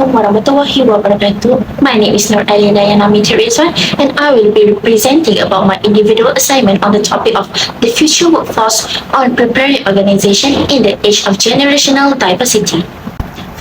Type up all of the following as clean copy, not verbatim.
Assalamualaikum warahmatullahi wabarakatuh. My name is AILEEN REDZUAN, and I will be presenting about my individual assignment on the topic of the future workforce on preparing organization in the age of generational diversity.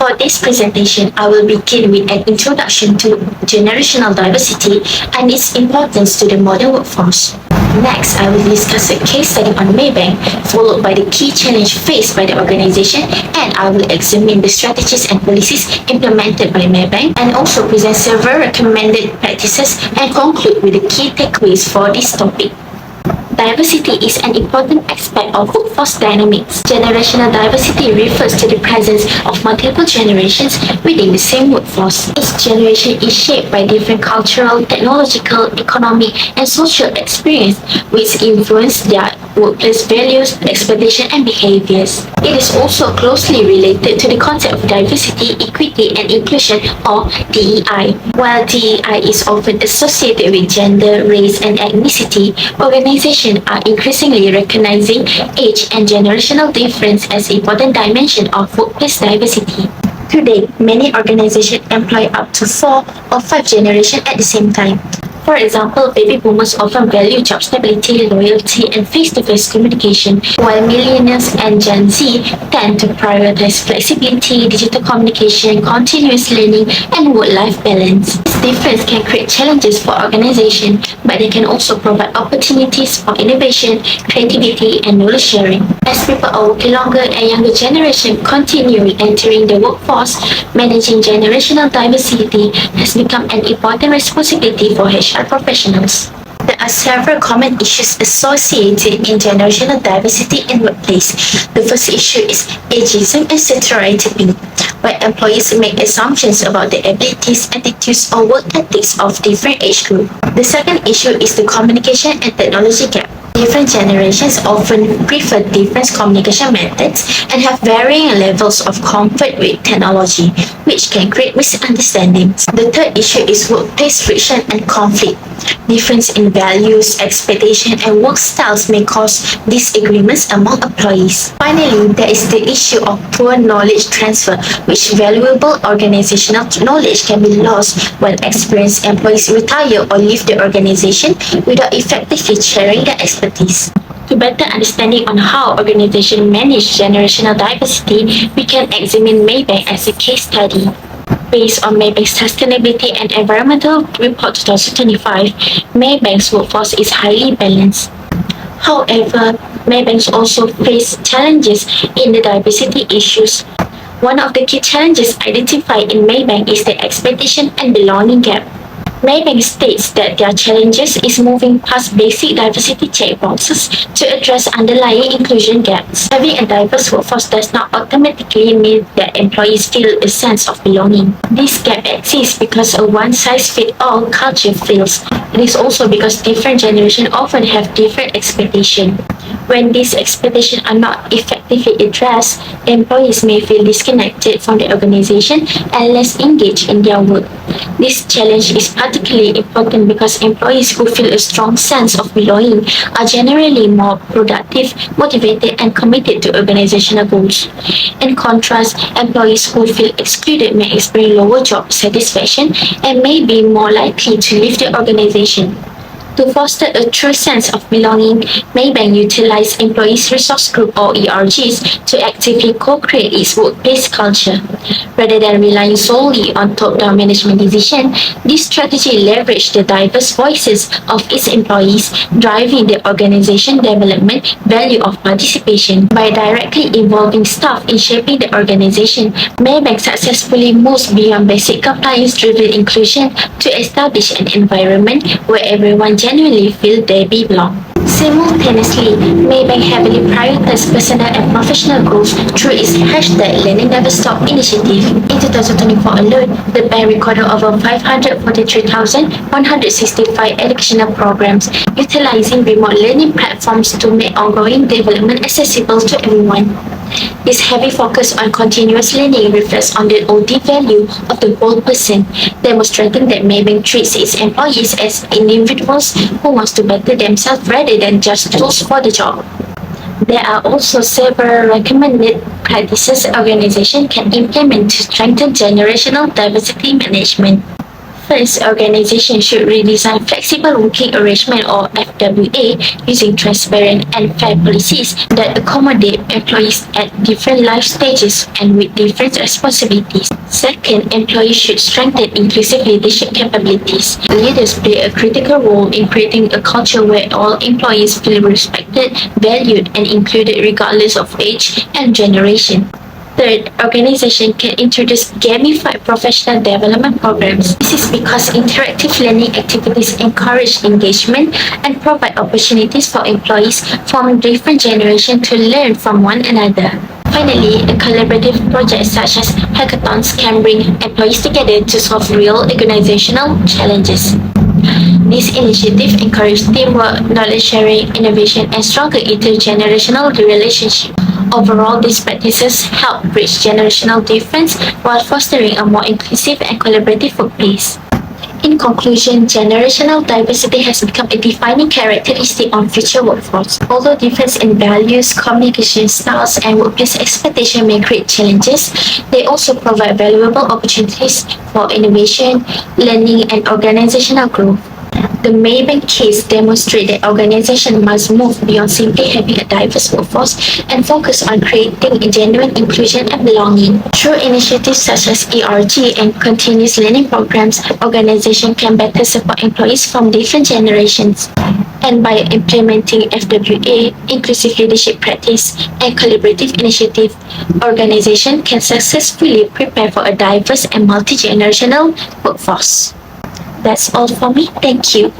For this presentation, I will begin with an introduction to generational diversity and its importance to the modern workforce. Next, I will discuss a case study on Maybank, followed by the key challenge faced by the organization, and I will examine the strategies and policies implemented by Maybank, and also present several recommended practices and conclude with the key takeaways for this topic. Diversity is an important aspect of workforce dynamics. Generational diversity refers to the presence of multiple generations within the same workforce. Each generation is shaped by different cultural, technological, economic, and social experience, which influence their workplace values, expectations, and behaviors. It is also closely related to the concept of diversity, equity, and inclusion, or DEI. While DEI is often associated with gender, race, and ethnicity, organizations are increasingly recognizing age and generational difference as important dimension of workplace diversity. Today, many organizations employ up to 4 or 5 generations at the same time. For example, baby boomers often value job stability, loyalty, and face-to-face communication, while millennials and Gen Z tend to prioritize flexibility, digital communication, continuous learning, and work-life balance. This difference can create challenges for organizations, but they can also provide opportunities for innovation, creativity, and knowledge sharing. As people are working longer and younger generation continue entering the workforce, managing generational diversity has become an important responsibility for HR professionals. There are several common issues associated in generational diversity in workplace. The first issue is ageism and stereotyping, where employees make assumptions about the abilities, attitudes, or work ethics of different age groups. The second issue is the communication and technology gap. Different generations often prefer different communication methods and have varying levels of comfort with technology, which can create misunderstandings. The third issue is workplace friction and conflict. Difference in values, expectations, and work styles may cause disagreements among employees. Finally, there is the issue of poor knowledge transfer, which valuable organizational knowledge can be lost when experienced employees retire or leave the organization without effectively sharing their expertise. To better understanding on how organizations manage generational diversity, we can examine Maybank as a case study. Based on Maybank's Sustainability and Environmental Report 2025, Maybank's workforce is highly balanced. However, Maybank also face challenges in the diversity issues. One of the key challenges identified in Maybank is the expectation and belonging gap. Maybank states that their challenges is moving past basic diversity checkboxes to address underlying inclusion gaps. Having a diverse workforce does not automatically mean that employees feel a sense of belonging. This gap exists because a one-size-fits-all culture fails. It is also because different generations often have different expectations. When these expectations are not effectively addressed, employees may feel disconnected from the organization and less engaged in their work. This challenge is particularly important because employees who feel a strong sense of belonging are generally more productive, motivated, and committed to organizational goals. In contrast, employees who feel excluded may experience lower job satisfaction and may be more likely to leave the organization. To foster a true sense of belonging, Maybank utilizes Employees Resource Group or ERGs to actively co-create its workplace culture. Rather than relying solely on top-down management decisions, this strategy leverages the diverse voices of its employees, driving the organization development value of participation. By directly involving staff in shaping the organization, Maybank successfully moves beyond basic compliance-driven inclusion to establish an environment where everyone genuinely feel they belong. Simultaneously, Maybank heavily prioritizes personal and professional growth through its #Learning Never Stop initiative. In 2024 alone, the bank recorded over 543,165 educational programs, utilizing remote learning platforms to make ongoing development accessible to everyone. This heavy focus on continuous learning reflects on the OD value of the whole person, demonstrating that Maybank treats its employees as individuals who want to better themselves rather than just tools for the job. There are also several recommended practices organization can implement to strengthen generational diversity management. First, organizations should redesign flexible working arrangement or FWA using transparent and fair policies that accommodate employees at different life stages and with different responsibilities. Second, employees should strengthen inclusive leadership capabilities. Leaders play a critical role in creating a culture where all employees feel respected, valued, and included regardless of age and generation. Third, organization can introduce gamified professional development programs. This is because interactive learning activities encourage engagement and provide opportunities for employees from different generations to learn from one another. Finally, a collaborative project such as hackathons can bring employees together to solve real organizational challenges. These initiatives encourage teamwork, knowledge sharing, innovation, and stronger intergenerational relationships. Overall, these practices help bridge generational difference while fostering a more inclusive and collaborative workplace. In conclusion, generational diversity has become a defining characteristic on future workforce. Although difference in values, communication styles, and workplace expectations may create challenges, they also provide valuable opportunities for innovation, learning, and organizational growth. The Maybank case demonstrates that organizations must move beyond simply having a diverse workforce and focus on creating a genuine inclusion and belonging. Through initiatives such as ERG and continuous learning programs, organizations can better support employees from different generations. And by implementing FWA, inclusive leadership practice, and collaborative initiative, organizations can successfully prepare for a diverse and multi-generational workforce. That's all for me. Thank you.